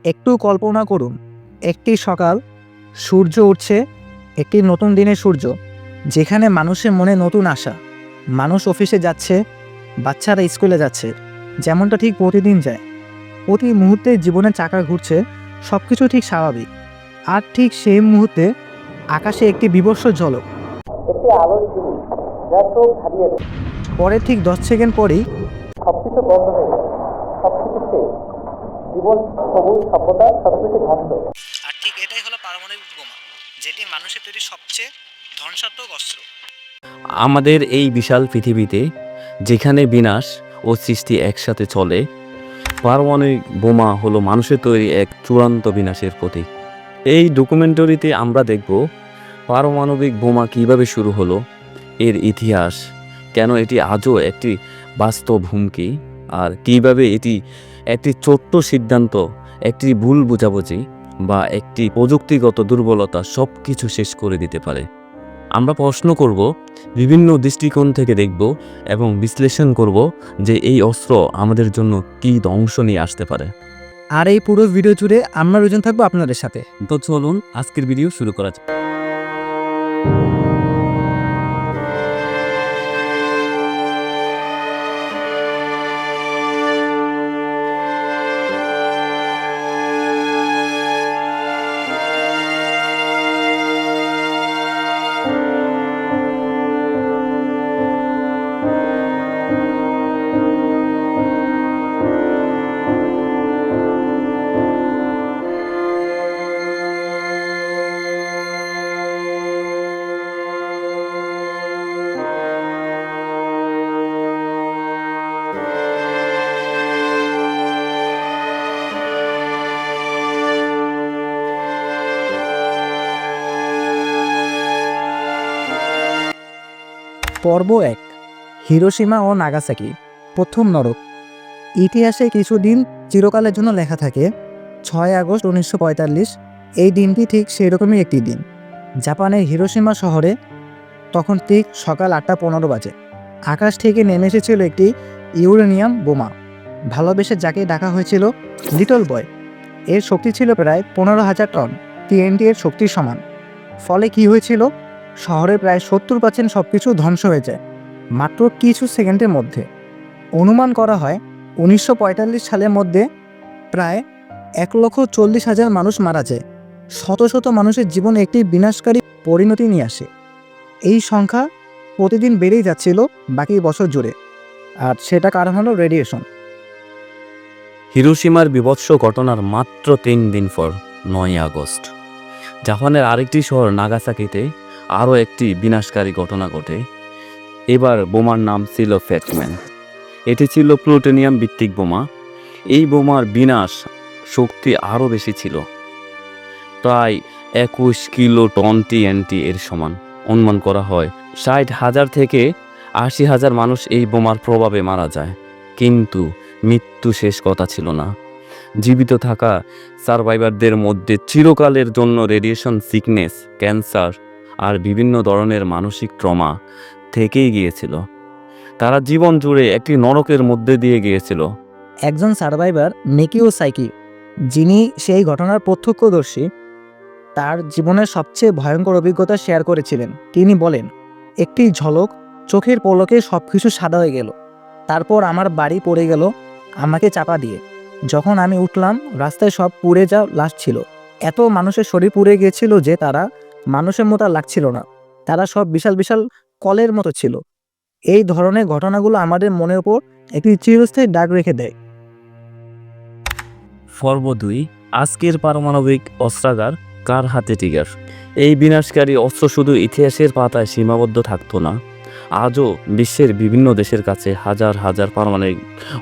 একটু কল্পনা করুন, একটি সকাল, সূর্য উঠছে, একটি নতুন দিনের সূর্য, যেখানে মানুষের মনে নতুন আশা। মানুষ অফিসে যাচ্ছে, বাচ্চারা স্কুলে যাচ্ছে, যেমনটা ঠিক প্রতিদিন যায়। প্রতি মুহূর্তে জীবনের চাকা ঘুরছে, সব কিছু ঠিক স্বাভাবিক। আর ঠিক সেই মুহূর্তে আকাশে একটি বীভৎস ঝলক, একটি আলোর ঝিলিক যা চোখ ধারিয়ে দেয়। পরে ঠিক 10 সেকেন্ড পরেই সবকিছু বন্ধ হয়ে যায়, সবকিছু শেষ, জীবন সবুজ, সভ্যতা সবকিছু ধ্বংস। আর ঠিক এটাই হলো পারমাণবিক বোমা, যেটি মানুষের তৈরি সবচেয়ে ধ্বংসাত্মক অস্ত্র। আমাদের এই বিশাল পৃথিবীতে যেখানে বিনাশ ও সৃষ্টি একসাথে চলে, পারমাণবিক বোমা হলো মানুষের তৈরি এক চূড়ান্ত বিনাশের প্রতীক। এই ডকুমেন্টারিতে আমরা দেখব পারমাণবিক বোমা কিভাবে শুরু হলো, এর ইতিহাস, কেন এটি আজও একটি বাস্তব হুমকি, আর কিভাবে এটি একটি ছোট্ট সিদ্ধান্ত, একটি ভুল বোঝাবুঝি বা একটি প্রযুক্তিগত দুর্বলতা সব কিছু শেষ করে দিতে পারে। আমরা প্রশ্ন করব, বিভিন্ন দৃষ্টিকোণ থেকে দেখব এবং বিশ্লেষণ করব যে এই অস্ত্র আমাদের জন্য কী ধ্বংস নিয়ে আসতে পারে। আর এই পুরো ভিডিও জুড়ে আমরা দুজন থাকবো আপনাদের সাথে। তো চলুন আজকের ভিডিও শুরু করা যাক। পর্ব 1, হিরোশিমা ও নাগাসাকি, প্রথম নরক। ইতিহাসে কিছুদিন চিরকালের জন্য লেখা থাকে। 6 আগস্ট 1945, এই দিনটি ঠিক সেরকমই একটি দিন। জাপানের হিরোশিমা শহরে তখন ঠিক সকাল 8:15 বাজে। আকাশ থেকে নেমে এসেছিল একটি ইউরেনিয়াম বোমা, ভালোবেসে যাকে ডাকা হয়েছিল লিটল বয়। এর শক্তি ছিল প্রায় 15,000 টন, TNT এর শক্তির সমান। ফলে কি হয়েছিল, শহরের প্রায় 70% সব কিছু ধ্বংস হয়ে যায় মাত্র কিছু সেকেন্ডের মধ্যে। অনুমান করা হয় 1945 সালের মধ্যে প্রায় 1,40,000 মানুষ মারা যায়। শত শত মানুষের জীবনে একটি বিনাশকারী পরিণতি নিয়ে আসে। এই সংখ্যা প্রতিদিন বেড়েই যাচ্ছিল বাকি বছর জুড়ে, আর সেটা কারণ হলো রেডিয়েশন। হিরোশিমার বীভৎস ঘটনার মাত্র 3 দিন পর 9 আগস্ট জাপানের আরেকটি শহর নাগাসাকিতে আরও একটি বিনাশকারী ঘটনা ঘটে। এবার বোমার নাম ছিল ফ্যাটম্যান। এটি ছিল প্লুটোনিয়াম ভিত্তিক বোমা। এই বোমার বিনাশ শক্তি আরও বেশি ছিল, প্রায় 21 কিলো টন TNT এর সমান। অনুমান করা হয় 60,000 থেকে 80,000 মানুষ এই বোমার প্রভাবে মারা যায়। কিন্তু মৃত্যু শেষ কথা ছিল না। জীবিত থাকা সার্ভাইভারদের মধ্যে চিরকালের জন্য রেডিয়েশন সিকনেস, ক্যান্সার আর বিভিন্ন ধরনের মানসিক ট্রমা থেকেই গিয়েছিল। তারা জীবন জুড়ে একটি নরকের মধ্যে দিয়ে গিয়েছিল। একজন সার্ভাইভার, মেকিও সাইকি, যিনি সেই ঘটনার প্রত্যক্ষদর্শী, তার জীবনের সবচেয়ে ভয়ঙ্কর অভিজ্ঞতা শেয়ার করেছিলেন। তিনি বলেন, একটি ঝলক, চোখের পলকে সব কিছু সাদা হয়ে গেল। তারপর আমার বাড়ি পড়ে গেল আমাকে চাপা দিয়ে। যখন আমি উঠলাম, রাস্তায় সব পুড়ে যাওয়া লাশ ছিল। এত মানুষের শরীর পুড়ে গিয়েছিল যে তারা মানুষের মতো আর লাগছিল না। তারা সব বিশাল বিশাল কলের মতো ছিল। এই ধরনের ঘটনাগুলো আমাদের মনের উপর একটি চিরস্থায়ী দাগ রেখে দেয়। পর্ব 2, আজকের পারমাণবিক অস্ত্রাগার, কার হাতে টিগার। এই বিনাশকারী অস্ত্র শুধু ইতিহাসের পাতায় সীমাবদ্ধ থাকতো না, আজও বিশ্বের বিভিন্ন দেশের কাছে হাজার হাজার পারমাণবিক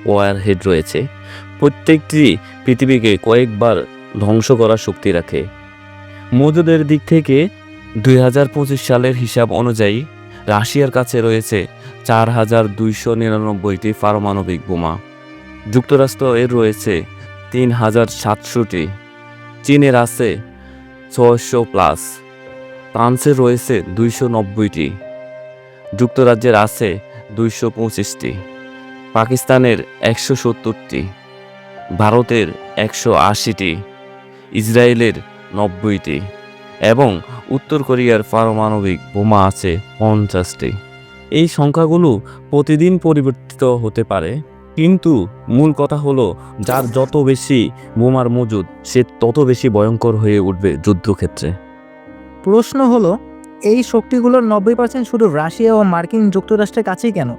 ওয়ারহেড রয়েছে। প্রত্যেকটি পৃথিবীকে কয়েকবার ধ্বংস করার শক্তি রাখে। মজুদের দিক থেকে 2025 সালের হিসাব অনুযায়ী রাশিয়ার কাছে রয়েছে 4,299টি পারমাণবিক বোমা। যুক্তরাষ্ট্র এর রয়েছে 3,700টি, চীনের আছে 600+, ফ্রান্সের রয়েছে 290টি, যুক্তরাজ্যের আছে 225টি, পাকিস্তানের 170টি, ভারতের 180টি, ইসরায়েলের 90টি এবং উত্তর কোরিয়ার পারমাণবিক বোমা আছে 50টি। এই সংখ্যাগুলো প্রতিদিন পরিবর্তিত হতে পারে, কিন্তু মূল কথা হলো যার যত বেশি বোমার মজুদ সে তত বেশি ভয়ঙ্কর হয়ে উঠবে যুদ্ধক্ষেত্রে। প্রশ্ন হলো, এই শক্তিগুলোর 90% শুধু রাশিয়া ও মার্কিন যুক্তরাষ্ট্রের কাছেই কেন?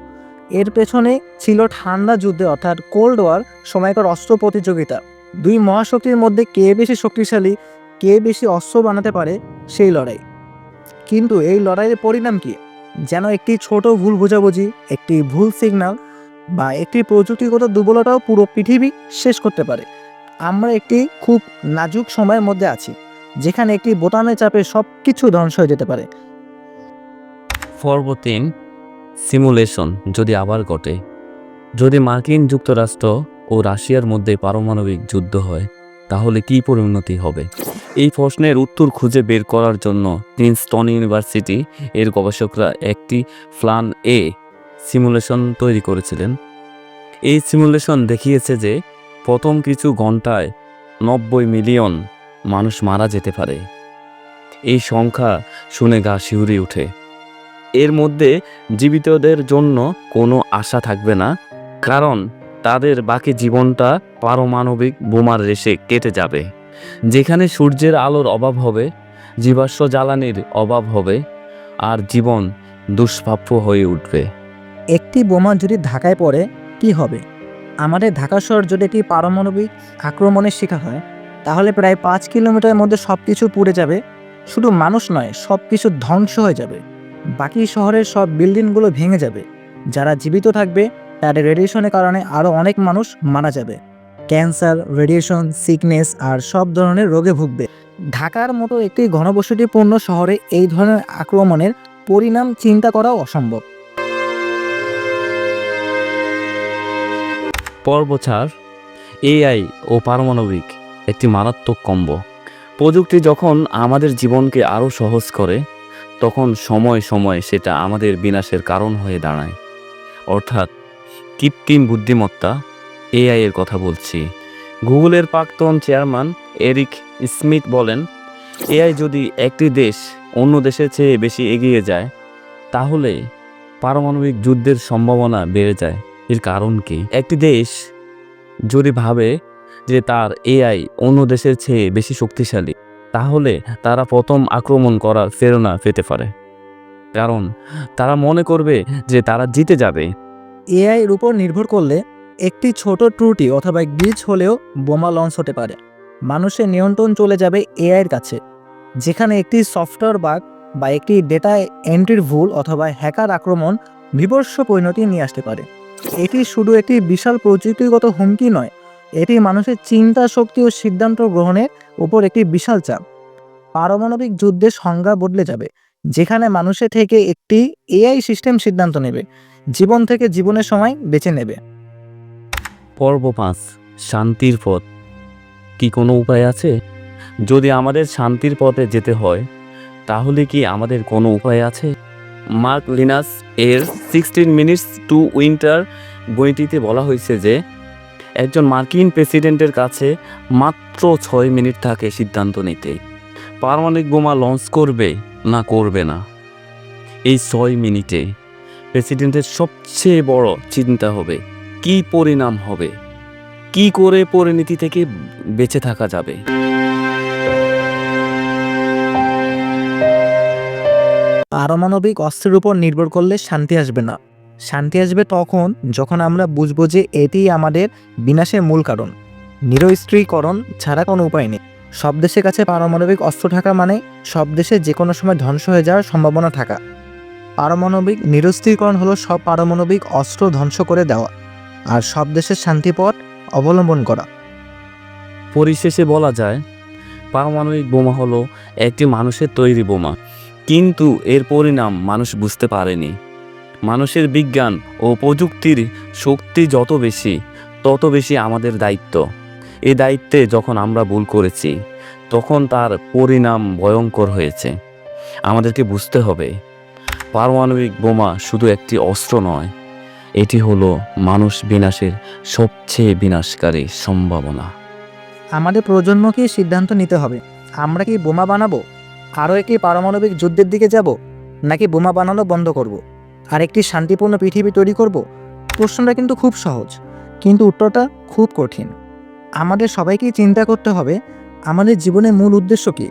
এর পেছনে ছিল ঠান্ডা যুদ্ধে অর্থাৎ কোল্ড ওয়ার সময়কার অস্ত্র প্রতিযোগিতা। দুই মহাশক্তির মধ্যে কে বেশি শক্তিশালী, কে বেশি অস্ত্র বানাতে পারে, সেই লড়াই। কিন্তু এই লড়াইয়ের পরিণাম কি? যেন একটি ছোট ভুল বোঝাবুঝি, একটি ভুল সিগন্যাল বা একটি প্রযুক্তিগত দুর্বলতাও পুরো পৃথিবী শেষ করতে পারে। আমরা একটি খুব নাজুক সময়ের মধ্যে আছি, যেখানে একটি বোতামের চাপে সব কিছু ধ্বংস হয়ে যেতে পারে। পর্ব 3, সিমুলেশন যদি আবার ঘটে। যদি মার্কিন যুক্তরাষ্ট্র ও রাশিয়ার মধ্যে পারমাণবিক যুদ্ধ হয়, তাহলে কী পরিণতি হবে? এই প্রশ্নের উত্তর খুঁজে বের করার জন্য প্রিন্সটন ইউনিভার্সিটি এর গবেষকরা একটি প্ল্যান এ সিমুলেশন তৈরি করেছিলেন। এই সিমুলেশন দেখিয়েছে যে প্রথম কিছু ঘন্টায় 90 মিলিয়ন মানুষ মারা যেতে পারে। এই সংখ্যা শুনে গা শিউরে ওঠে। এর মধ্যে জীবিতদের জন্য কোনো আশা থাকবে না, কারণ তাদের বাকি জীবনটা পারমাণবিক বোমার রেশে কেটে যাবে। যেখানে সূর্যের আলোর অভাব হবে, জীবাশ্ম জ্বালানির অভাব হবে, আর জীবন দুষ্প্রাপ্য হয়ে উঠবে। একটি বোমা যদি ঢাকায় পড়ে কি হবে? আমাদের ঢাকা শহর যদি একটি পারমাণবিক আক্রমণের শিকার হয়, তাহলে প্রায় 5 কিলোমিটারের মধ্যে সব কিছু পুড়ে যাবে। শুধু মানুষ নয়, সব কিছু ধ্বংস হয়ে যাবে। বাকি শহরের সব বিল্ডিংগুলো ভেঙে যাবে। যারা জীবিত থাকবে তাদের রেডিয়েশনের কারণে আরও অনেক মানুষ মারা যাবে। ক্যান্সার, রেডিয়েশন, সিকনেস আর সব ধরনের রোগে ভুগবে। ঢাকার মতো একটি ঘনবসতিপূর্ণ শহরে এই ধরনের আক্রমণের পরিণাম চিন্তা করাও অসম্ভব। পর্ব 4, এআই ও পারমাণবিক একটি মারাত্মক কম্বো। প্রযুক্তি যখন আমাদের জীবনকে আরও সহজ করে, তখন সময় সময় সেটা আমাদের বিনাশের কারণ হয়ে দাঁড়ায়। অর্থাৎ কৃত্রিম বুদ্ধিমত্তা, এআই এর কথা বলছি। গুগলের প্রাক্তন চেয়ারম্যান এরিক স্মিথ বলেন, এআই যদি একটি দেশ অন্য দেশের চেয়ে বেশি এগিয়ে যায়, তাহলে পারমাণবিক যুদ্ধের সম্ভাবনা বেড়ে যায়। এর কারণ কি? একটি দেশ যদি ভাবে যে তার এআই অন্য দেশের চেয়ে বেশি শক্তিশালী, তাহলে তারা প্রথম আক্রমণ করার প্রেরণা পেতে পারে, কারণ তারা মনে করবে যে তারা জিতে যাবে। এআই এর উপর নির্ভর করলে একটি ছোট ত্রুটি অথবা গ্লিচ হলেও বোমা লঞ্চ হতে পারে। মানুষের নিয়ন্ত্রণ চলে যাবে এআই এর কাছে, যেখানে একটি সফটওয়্যার বাগ বা একটি ডেটা এন্ট্রির ভুল অথবা হ্যাকার আক্রমণ বিভৎস পরিণতি নিয়ে আসতে পারে। এটি শুধু একটি বিশাল প্রযুক্তিগত হুমকি নয়, এটি মানুষের চিন্তা শক্তি ও সিদ্ধান্ত গ্রহণের উপর একটি বিশাল চাপ। পারমাণবিক যুদ্ধের সংজ্ঞা বদলে যাবে, যেখানে মানুষের থেকে একটি এআই সিস্টেম সিদ্ধান্ত নেবে, জীবন থেকে জীবনের সময় বেছে নেবে। পর্ব 5, শান্তির পথ। কি কোনো উপায় আছে? যদি আমাদের শান্তির পথে যেতে হয়, তাহলে কি আমাদের কোনো উপায় আছে? মার্ক লিনাস এর 16 মিনিটস টু উইন্টার বইটিতে বলা হয়েছে যে একজন মার্কিন প্রেসিডেন্টের কাছে মাত্র 6 মিনিট থাকে সিদ্ধান্ত নিতে, পারমাণবিক বোমা লঞ্চ করবে না করবে না। এই 6 মিনিটে প্রেসিডেন্টের সবচেয়ে বড় চিন্তা হবে কি পরিণাম হবে, কি করে পরিণতি থেকে বেঁচে থাকা যাবে। পারমাণবিক অস্ত্রের উপর নির্ভর করলে শান্তি আসবে না। শান্তি আসবে তখন যখন আমরা বুঝবো যে এটি আমাদের বিনাশের মূল কারণ। নিরস্ত্রীকরণ ছাড়া কোনো উপায় নেই। সব দেশের কাছে পারমাণবিক অস্ত্র থাকা মানে সব দেশে যে কোনো সময় ধ্বংস হয়ে যাওয়ার সম্ভাবনা থাকা। পারমাণবিক নিরস্ত্রীকরণ হলো সব পারমাণবিক অস্ত্র ধ্বংস করে দেওয়া আর সব দেশের শান্তিপথ অবলম্বন করা। পরিশেষে বলা যায়, পারমাণবিক বোমা হলো একটি মানুষের তৈরি বোমা, কিন্তু এর পরিণাম মানুষ বুঝতে পারেনি। মানুষের বিজ্ঞান ও প্রযুক্তির শক্তি যত বেশি, তত বেশি আমাদের দায়িত্ব। এই দায়িত্বে যখন আমরা ভুল করেছি, তখন তার পরিণাম ভয়ঙ্কর হয়েছে। আমাদেরকে বুঝতে হবে, পারমাণবিক বোমা শুধু একটি অস্ত্র নয়, এটি হলো মানুষ বিনাশের সবচেয়ে বিনাশকারী সম্ভাবনা। আমাদের প্রজন্মকেই সিদ্ধান্ত নিতে হবে, আমরা কি বোমা বানাবো, আরও একটি পারমাণবিক যুদ্ধের দিকে যাব, নাকি বোমা বানানো বন্ধ করব, আর একটি শান্তিপূর্ণ পৃথিবী তৈরি করব? প্রশ্নটা কিন্তু খুব সহজ, কিন্তু উত্তরটা খুব কঠিন। আমাদের সবাইকেই চিন্তা করতে হবে, আমাদের জীবনের মূল উদ্দেশ্য কী,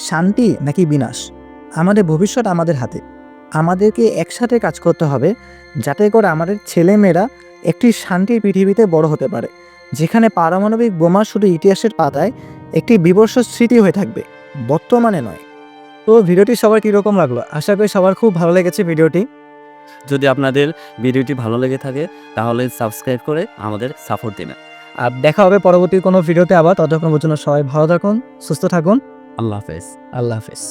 শান্তি নাকি বিনাশ? আমাদের ভবিষ্যৎ আমাদের হাতে, আমাদেরকে একসাথে কাজ করতে হবে যাতে করে আমাদের ছেলেমেয়েরা একটি শান্তির পৃথিবীতে বড় হতে পারে, যেখানে পারমাণবিক বোমা শুধু ইতিহাসের পাতায় একটি বিবর্ষ স্মৃতি হয়ে থাকবে, বর্তমানে নয়। তো ভিডিওটি সবার কীরকম লাগলো? আশা করি সবার খুব ভালো লেগেছে ভিডিওটি। যদি আপনাদের ভিডিওটি ভালো লেগে থাকে তাহলে সাবস্ক্রাইব করে আমাদের সাপোর্ট দিন। আর দেখা হবে পরবর্তী কোনো ভিডিওতে আবার। ততক্ষণ পর্যন্ত সবাই ভালো থাকুন, সুস্থ থাকুন। আল্লাহ হাফেজ। আল্লাহ হাফেজ।